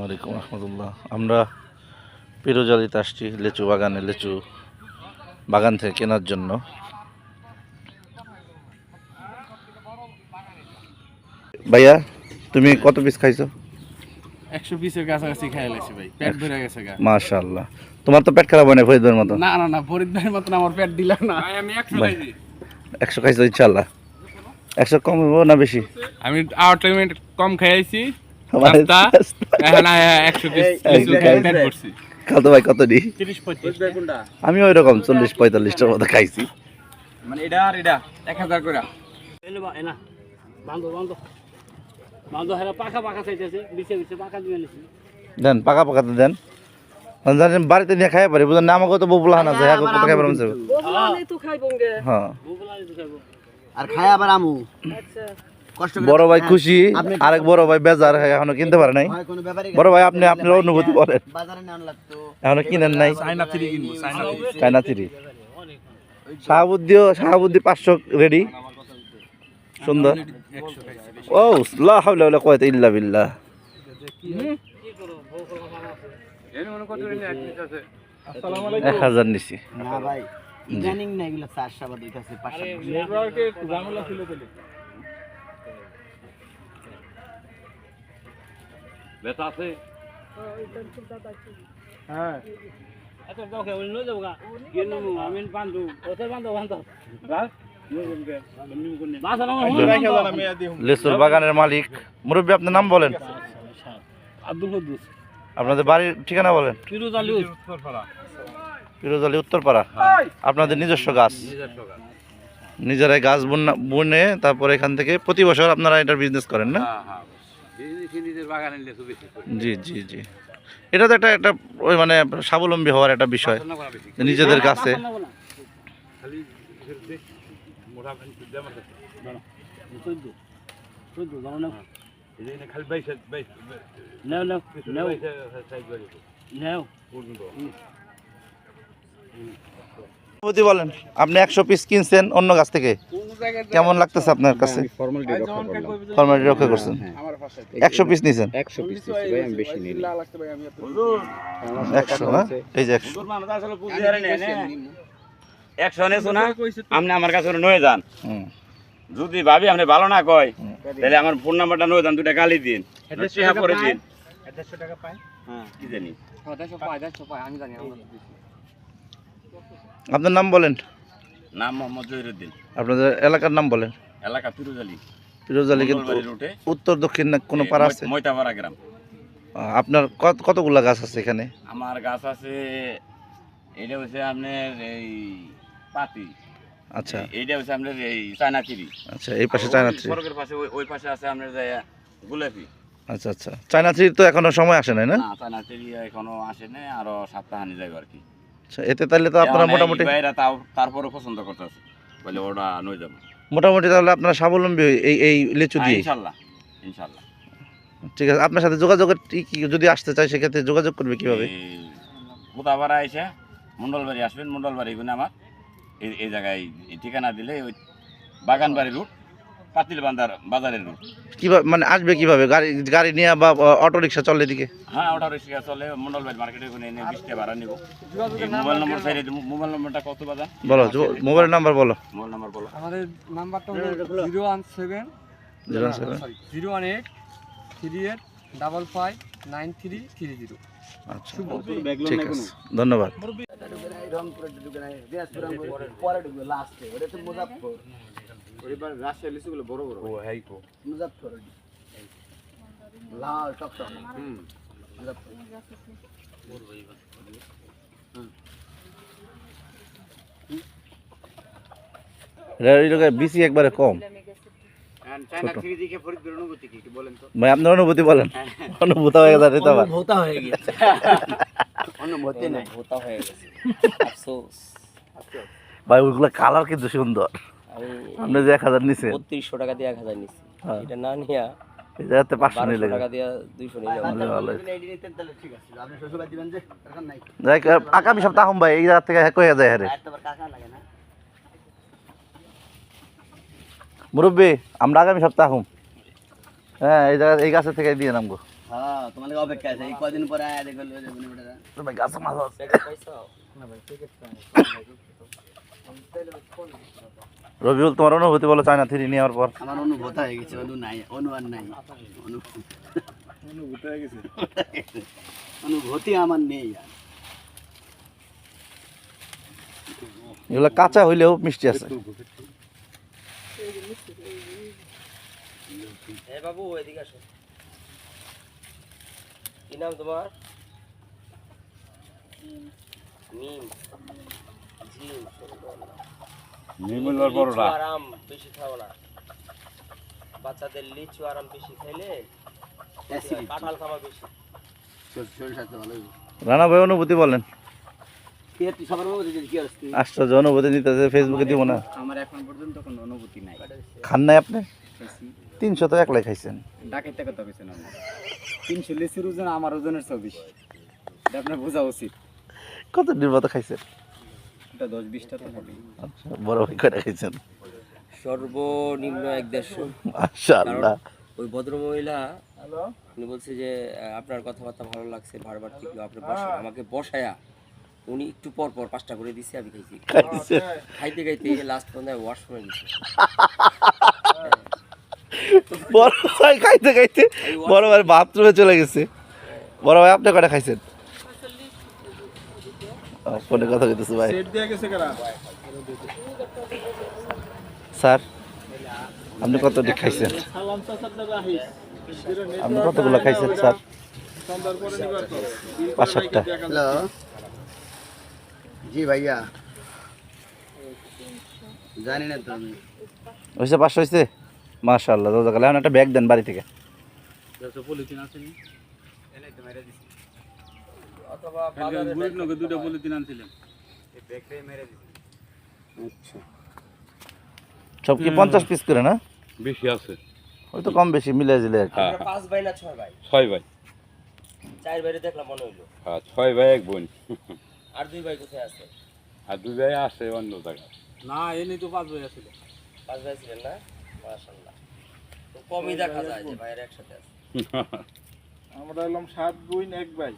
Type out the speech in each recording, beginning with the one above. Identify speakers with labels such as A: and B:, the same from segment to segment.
A: আলাইকুম রহমতুল্লাহ। আমরা পিরোজালিতে আসছি লিচু বাগানে, লিচু বাগান থেকে কেনার জন্য। ভাইয়া, তুমি কত পিস খাইছো?
B: 120 এর কাছাকাছি খাই লাগছে ভাই, পেট ভরে গেছে গা।
A: মাশাআল্লাহ। তোমার তো পেট খারাপ হয় না ফরিদের মতো?
B: না না না, ফরিদ ভাইয়ের মতন আমার পেট দিলা না ভাই। আমি 100 খাইছি।
A: 100 খাইছো ইনশাআল্লাহ? 100 কম হবো না বেশি?
B: আমি আউটলিমিট কম খাইছি নাস্তা, এখন 100 পিস লিচু খাই পেট ভরছি।
A: খালতো ভাই কত দি?
B: 30 35 কোনটা?
A: আমি ওই রকম 40 45 টার মতো খাইছি।
B: মানে এটা আর এটা 1000 করে এনে বা এনা বান্দো বান্দো বান্দো হেরা পাকা পাকা চাইতেছে, বিছে বিছে পাকা দিয়ে নিছি।
A: দেন পাকা পাকাতে দেন, জানেন বাড়িতে নিয়ে খাই পারি, বুঝেন না? আমাকে তো ববুলাহান আছে, হ্যাঁ কত খাই পারবেন?
C: ববুলানি তো খাইবো গে।
A: হ্যাঁ,
C: ববুলানি তো খাইবো
D: আর খায় আবার আমু।
C: আচ্ছা,
D: কষ্ট
A: বড় ভাই খুশি, আরেক বড় ভাই বেজার, এখনো কিনতে পারে নাই।
D: হয় কোনো ব্যাপারই
A: বড় ভাই আপনি আপনার অনুভূতি বলেন,
D: বাজারে নেওয়া লাগতো।
A: এখনো কিনেন নাই?
B: চায়না 3 কিনবো,
A: চায়না 3। শাহাবুদ্দি 500 রেডি, সুন্দর। ও লা হাওলা ওয়ালা কুওয়াতা ইল্লা বিল্লাহ।
C: কি করব? বউকলা আছে
B: এর মনে কত রে আছে।
A: 1000 নিছি।
D: না ভাই, ইদানিং না এগুলো 400 বাদ দিতেছে 500।
B: নেটওয়ার্কে একটু ঝামেলা ছিল তাহলে। বেটা আছে? হ্যাঁ।
C: আচ্ছা দাও কে ওই নই যাবো গা। গেনু আমি বান্দু ওতে বান্দো বান্দো
B: রাখ
A: লিচুর বাগানের মালিক মুরব্বী, আপনার নাম বলেন,
C: আব্দুল কুদ্দুস,
A: আপনাদের বাড়ির ঠিকানা বলেন।
C: পিরোজালি
A: পিরোজালি উত্তরপাড়া। আপনাদের নিজস্ব গাছ, নিজেরাই গাছ বুনে তারপরে এখান থেকে প্রতি বছর আপনারা এটার বিজনেস করেন না? জি জি জি, এটা তো একটা একটা ওই মানে স্বাবলম্বী হওয়ার একটা বিষয় নিজেদের কাছে। বলেন, আপনি 100 পিস কিনছেন অন্য গাছ থেকে, কেমন লাগতেছে আপনার কাছে? ফর্মালিটি রক্ষা করছেন, 100 পিস নিছেন?
D: 100 পিস ভাই, আমি বেশি নিই।
A: 100 না, এই যে 100।
E: 100 নেছো না, আপনি আমার কাছে নয়ে যান। যদি ভাবি আপনি ভালো না কয়, তাহলে আমার ফোন নাম্বারটা নয়ে যান, 2টা গালি দিন, চেহা করে দিন।
D: 150 টাকা পায়।
E: হ্যাঁ, কি জানি।
C: 150 পায় আমি জানি।
A: আপনার নাম বলেন।
E: নাম মোহাম্মদ জহিরুদ্দিন।
A: আপনাদের এলাকার নাম বলেন।
E: এলাকা পিরোজালি।
A: পিরোজালি কিন্তু
E: রুটে
A: উত্তর দক্ষিণ না কোনো পাড়া আছে?
E: ময়তাপাড়া গ্রাম।
A: আপনার কতগুলা গাছ আছে এখানে?
E: আমার গাছ আছে, এটা হচ্ছে আপনার এই পাতি।
A: আচ্ছা,
E: এইটা হচ্ছে আপনার এই চায়না 3।
A: আচ্ছা, এই পাশে চায়না 3।
E: সড়কের পাশে ওই পাশে আছে আপনার যে গোলাপি।
A: আচ্ছা আচ্ছা, চায়না 3 তো এখনো সময় আসে নাই না?
E: না, চায়না 3 এখনো আসে নাই, আরো সপ্তাহানি যাবে আর কি।
A: আচ্ছা, এতে তাহলে তো আপনারা মোটামুটি
E: তারপরে পছন্দ করতেছে, বলে ওটা নই যাবো
A: মোটামুটি তাহলে আপনারা স্বাবলম্বী এই লিচু দিয়ে।
E: ইনশাল্লাহ ইনশাল্লাহ।
A: ঠিক আছে, আপনার সাথে যোগাযোগের কি যদি আসতে চাই সেক্ষেত্রে যোগাযোগ করবে কিভাবে?
E: কোথাপাড়া এসে মন্ডলবাড়ি আসবেন, মন্ডলবাড়ি এখানে আমার এই জায়গায় ঠিকানা দিলে ওই বাগানবাড়ি রুট, পাতিল বাজারের রুট।
A: কিভাবে মানে আসবে কিভাবে? গাড়ি নিয়ে বা অটো রিক্সা চলে এদিকে?
E: হ্যাঁ, ওটা রিক্সা চলে, মন্ডলবাড়ি মার্কেটে ওখানে এনে 20 টাকা ভাড়া নিব। মোবাইল নম্বর চাইলে মোবাইল নম্বরটা কত বাজা
A: বলো, মোবাইল নাম্বার বলো।
E: মোবাইল নম্বর বলো।
B: আমাদের নাম্বারটা হলো 017 018 38 55 9330।
A: আচ্ছা, ঠিক আছে, ধন্যবাদ।
D: রংপুরে ঢুকে নাই, দিনাজপুরে পরে ঢুকবে লাস্টে। ওটা তো মুজাফফর।
B: ওইবার রাজশাহী লিচুগুলো বড় বড়। ও হ্যাঁ তো
D: মুজাফফর লাল টকটক। মুজাফফর।
A: বিসি একবারে কম।
E: চায়না 3 দিকে ফরিদপুর অনুভূতি কি বলেন তো
A: ভাই, আপনার অনুভূতি বলেন। অনুভূত হয়ে গেছে তো আবার।
D: ভোতা হয়ে গেছে। অনুভূতি নাই, ভোতা হয়ে গেছে। আফসোস।
A: ভাই, ওইগুলো কালার কিন্তু সুন্দর। আপনি যে 1000 নিছেন,
D: 3200 টাকা দিয়ে 1000 নিছি। এটা না নিয়া
A: এই জায়গাতে 500 নিলে
D: টাকা দিয়ে 200 নিলে
A: ভালো।
D: ঠিক আছে, আপনি শ্বশুরবাড়ি দিবেন যে এখন নাই।
A: যাই আগামী সপ্তাহ ভাই এই জায়গা থেকে কয়ে যায় হারে
D: একবার কাকা লাগে না।
A: মুরব্বী, আমরা আগামী সপ্তাহ হ্যাঁ এই জায়গা এই গাছের থেকে দিয়ে নামবো।
D: হ্যাঁ তোমার লাগে অপেক্ষা আছে এই কদিন পরে আয়া দেখো লয়ে যাবেন বেটা
A: ভাই গাছে মাছ আছে রবিউল, তোমার অনুভূতি বলো চায়না থ্রি নেওয়ার পর?
D: আমার অনুভূত হয়ে গেছে, অনু নাই, অনু আর নাই, অনুভূত হয়ে গেছে, অনুভূতি আমার নেই আর।
A: এগুলো কাঁচা হইলেও মিষ্টি আছে।
B: বাবু এদিকে আসো। কি নাম তোমার? মিম।
E: নিমুলার বড়রা
B: আরাম বেশি খাও না, বাচ্চাদের লিচু আরাম বেশি খাইলে কাঁঠাল খাওয়া বেশি।
D: শরীর স্বাস্থ্য ভালো হইব।
A: রানা ভাই অনুভূতি বলেন।
D: কি তুই সবার মধ্যে কি আসছিস?
A: আশ্চর্য অনুভূতি নিতেছে, ফেসবুকে দিব না।
D: আমার এখন পর্যন্ত কোনো অনুভূতি নাই।
A: খান নাই আপনি? 300 তো একলাই খাইছেন।
D: ডাকাইতে কথা কইছেন আপনি। 300 লিচুর ওজন আমার ওজনের 24। এটা আপনার বোঝা উচিত।
A: কত নির্বাত খাইছেন?
D: এটা 10-20টা তো হবে।
A: আচ্ছা, বড় ভাই কয়টা খাইছেন?
B: সর্বনিম্ন 1-150।
A: মাশাআল্লাহ।
B: ওই ভদ্রমহিলা উনি বলছে যে আপনার কথাবার্তা ভালো লাগছে, বারবার ঠিক আপনি বসেন, আমাকে বসায়া উনি একটু পর পর 5টা করে দিছে, আমি খাইছি। খাইতে খাইতে লাস্ট পর্যন্ত ওয়াশরুমে গেছি।
A: বড় ভাই খাইতে খাইতে বড় ভাই বাথরুমে চলে গেছে। বড় ভাই আপনি কয়টা খাইছেন? ফোনে কথা কইতেছে ভাই। স্যার আপনি কতটি খাইছেন? আপনি কতগুলো খাইছেন স্যার? 5-7টা।
D: হ্যালো জি ভাইয়া, জানি না তো আমি।
A: হয়েছে 500 হয়েছে? মাশাআল্লাহ, জাযাকাল্লাহ। এখন একটা ব্যাগ দেন বাড়ি থেকে।
C: পলিথিন আছে নি?
B: অথবা বাজারে
C: বুড়িনগর দুটো পলিথিন আনছিলেন।
D: আচ্ছা
A: সব কি 50 পিস করে না?
E: বেশি আছে।
A: ওই তো কম বেশি মিলে জিলে আর কি।
E: হ্যাঁ
B: 5 ভাই না 6 ভাই?
E: 6 ভাই।
B: 4 ভাইরে দেখলাম মনে হইলো।
E: হ্যাঁ 6 ভাই এক বোন।
B: আর 2 ভাই কোথায় আছে?
E: আর 2 ভাই আছে অন্য জায়গায়।
C: না এনে তো 5 ভাই আছিল।
B: 5 ভাই ছিলেন না? মাশাআল্লাহ। তো কমই দেখা যায় যে ভাইয়ের একসাথে আছে।
C: আমরা হলাম 7 বোন 1 ভাই।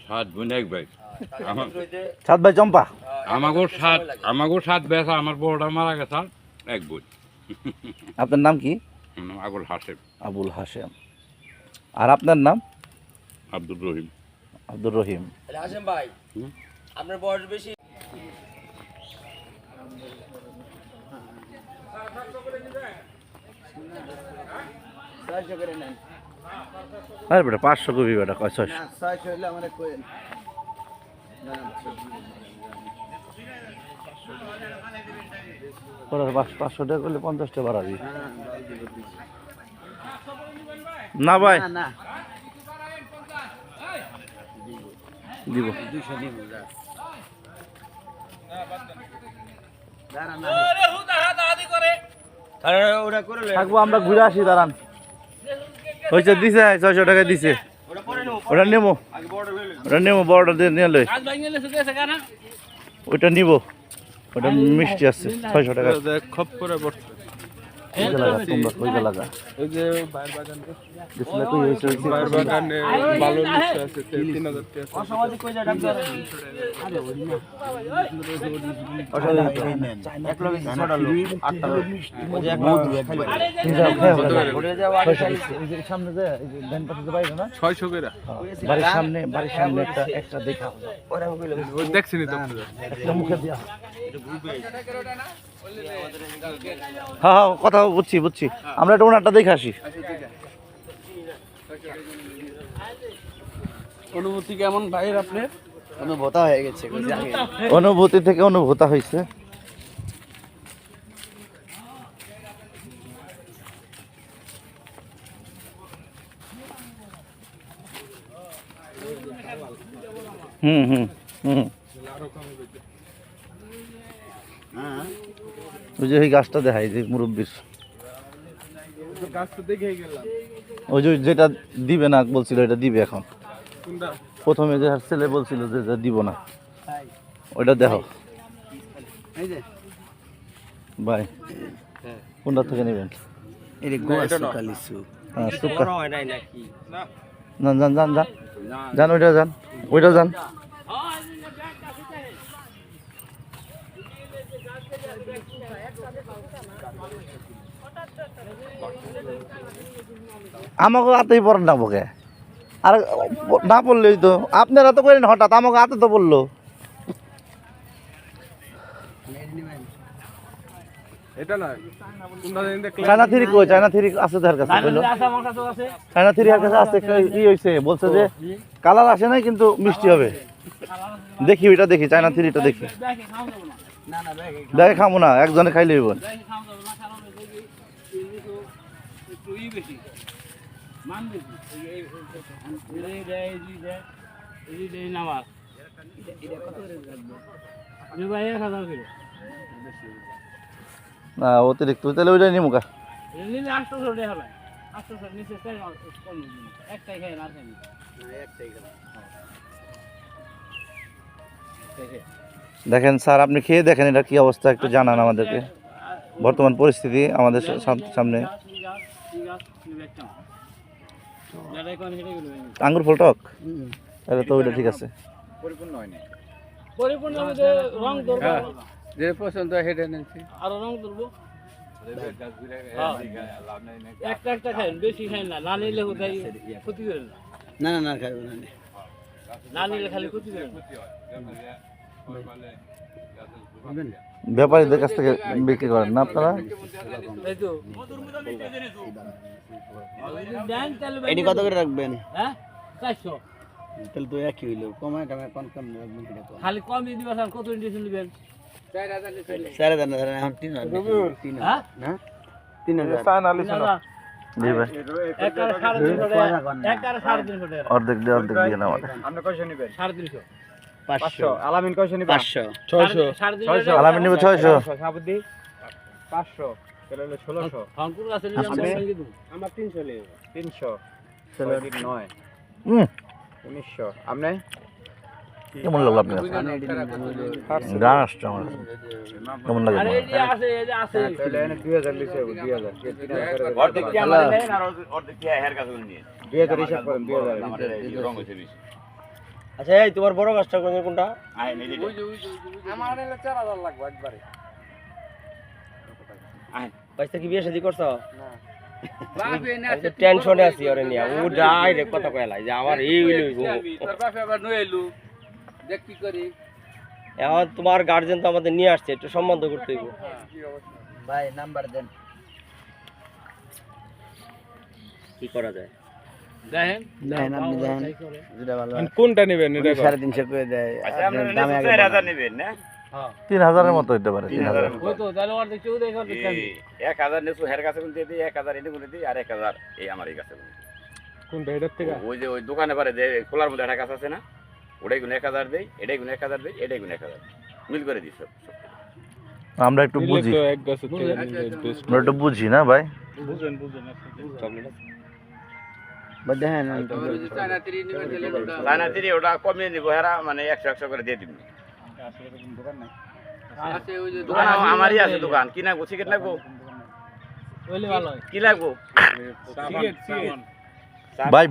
E: 7 বোন এক ভাই। আমার
A: 7 ভাই চম্পা।
E: আমাগো 7 বেসা, আমার বড়টা মারা গেছে এক বোন।
A: আপনার নাম কি?
E: আবুল হাসেম।
A: আবুল হাশেম। আর আপনার নাম?
E: আব্দুর রহিম।
A: আব্দুর রহিম।
B: তাহলে হাসেম ভাই, আপনার বয়স বেশি।
A: আরে বেটা 500 কবি বেটা কয় 600।
D: 600 হইলে আমারে কইেন।
A: পরে 500 টাকা করলে 50 টাকা বাড়াবি। না ভাই
D: না না
A: দিব।
D: 200 দিব যা। দাঁড়া না।
B: আরে ওটা করে
A: থাকবো, আমরা ঘুরে আসি, দাঁড়ান। হয়েছে দিছে 600 টাকা দিছে। ওটা নেবো, ওটা নেবো, বড়টা দিয়ে নিয়ে লই।
C: আজ ভাই গেলে সুদেছে কেন?
A: ওইটা নিব, ওটা মিষ্টি আছে 600 টাকা।
C: খপ করে পড়ছে।
A: ওইটা লাগা, তোমরা ওইটা লাগা।
C: এই যে বাইর বাগান
A: দেখলে কই হয়েছে?
C: বাইর বাগানে ভালো লিচু আছে 3000 টাকা।
B: অসামাজিক কই যায় ডাক্তার? এক লগে 6টা লোক 8টা লোক ওই এক লোক
A: সামনে যে ডান পাশে বাইরে না
C: 600 করে।
A: বাড়ির সামনে একটা দেখা
C: ওই দেখছিনি তো
A: একটা মুখে দিয়া। হ্যাঁ হ্যাঁ, কথা বুঝছি। আমরা একটা ওনারটা দেখে আসি।
C: অনুভূতি কেমন ভাইয়ের আপনার?
D: অনুভূত হয়ে গেছে কইছি আগে।
A: অনুভূতি থেকে অনুভূতা হয়েছে। হুম হুম হুম।
D: হ্যাঁ
A: ওই যে এই গাছটা দেখাই যে মুরব্বীর,
C: তো গাছ তো দেখেই গেলাম।
A: ওই যে যেটা দিবে না বলছিল এটা দিবে এখন।
C: কোনটা?
A: প্রথমে যে ছেলে বলছিল যে এটা দিব না, ওইটা দেখো
D: এই যে
A: ভাই। কোনটা থেকে নেবেন?
D: এই যে গোয়া সুকালিসু।
A: হ্যাঁ,
B: বড় হয় নাই নাকি?
C: না
A: যান যান যান যান যান ওইটা যান ওইটা যান আমাকে হাতেই পড়েন না বকে আর না পড়লেই তো আপনারা তো করেন হঠাৎ আমাকে হাতে তো পড়লো চায়না থ্রি কই চায়না থ্রি আছে তার কাছে বললো চায়না থ্রি এর কাছে আছে কি হয়েছে বলছে যে কালার আসে নাই কিন্তু মিষ্টি হবে দেখি ওইটা দেখি চায়না থ্রিটা দেখি দেখে খাবো না একজনে খাইলে হইব না অতিরিক্ত তাহলে ওইটা নিমু কা দেখেন স্যার আপনি খেয়ে দেখেন এটা কি অবস্থা একটু জানান আমাদেরকে বর্তমান পরিস্থিতি আমাদের সামনে আঙ্গুর ফল টক তাহলে তো ওইটা ঠিক আছে
D: পরিপূর্ণ হয় না
C: পরিপূর্ণ রং ধরবো
D: যে পছন্দ হেঁটে নিচ্ছি
C: আরো রং ধরবো একটা একটা খাই বেশি খাই না না নিলে কোথায় ক্ষতি করে না
D: না না না খাইব না
C: না নিলে খালি ক্ষতি করে
A: ব্যাপারীদের কাছ থেকে বিক্রি করেন না আপনারা
C: এই তো
D: এটি কত করে রাখবেন
C: হ্যাঁ 400
D: তাহলে তো একই হইলো কমায় টাকা কোন কোন রাখবেন কিনা
C: খালি কমই দিবা স্যার কত ইন্ডিয়েশন নেবেন
D: 4000 না ধরেন এখন 3000
C: হ্যাঁ
D: না 3000
A: জি ভাই
C: একবারে 350 টাকা
A: অর্ধেক দিয়ে না আমাদের
D: আপনি কয়শো নেবেন
C: 350
D: 500 আলামিন কয়শো নেবেন 500
C: 600
A: আলামিন নিবে 600
D: সাবুদ্দি 500 তাহলে হলো 1600
C: ফাঙ্কুর কাছে নিলাম
D: আমার 300 নেব 300 তাহলে 9 1900 আপনি
A: কেমন লাগলো আপনার গান আসছে আমার কেমন লাগে
C: আরে এই যে আছে এই যে আছে
D: তাহলে এনে 2000 লিখে 2000
E: অর্ধেক কি আমাদের নেন আর অর্ধেক কি হের কাছে নিয়ে
D: 2000 হিসাব করেন 2000
E: আমাদের এই রং হইছে বেশি
C: আচ্ছা এই তোমার বড় গাছটা কোনটা
E: আয় নিজে
D: আমার এনে 4000 লাগবে একবারে
E: আয়
C: পয়সা কি বিয়ে শাদী করছো
D: না
C: টেনশনে আছি ওরে নিয়া ও ডাইরেক্ট কথা কইলা যে আমার এই হইলো
D: তোর বাপে আবার নই এলু দেখ কি করি
C: এখন তোমার গার্জিয়ান তো আমাদের নিয়ে আসছে একটু সম্বন্ধ করতে হইব
D: ভাই নাম্বার দেন
C: কি করা যায় দেখেন
D: দেখেন আপনি দেখেন যেটা ভালো
C: কোনটা নেবেন এটা
D: 350 করে দেয়
E: আচ্ছা আপনারা
D: দামে আগে
E: 4000 নেবেন না
C: হ্যাঁ
A: 3000 এর মতো হইতে পারে 3000
C: ওই তো তাহলে ওর দেখতে দেখো দেখতে
E: 1000 নেসু হের কাছে গুনতে দিই 1000 এনে গুনতে দিই আর 1000 এই আমার এই কাছে
C: কোনটা এটার থেকে
E: ওই যে ওই দোকানে পারে যে খোলার মধ্যে একটা কাজ আছে না ওটাই গুণ 1000 দেই এটাই গুণ 1000 দেই এটাই গুণ 1000 মিল করে দিই সব
A: আমরা একটু বুঝি আমরা একটু বুঝি না ভাই
D: দেখেন
E: চায়না তিরি ওটা কমিয়ে নিব হেরা মানে 100 করে দিয়ে দিবি দোকান আমারই আছে দোকান কি লাগবো সিগারেট লাগবো
C: ওইলে ভালো হয়
E: কি লাগবো
A: ভাই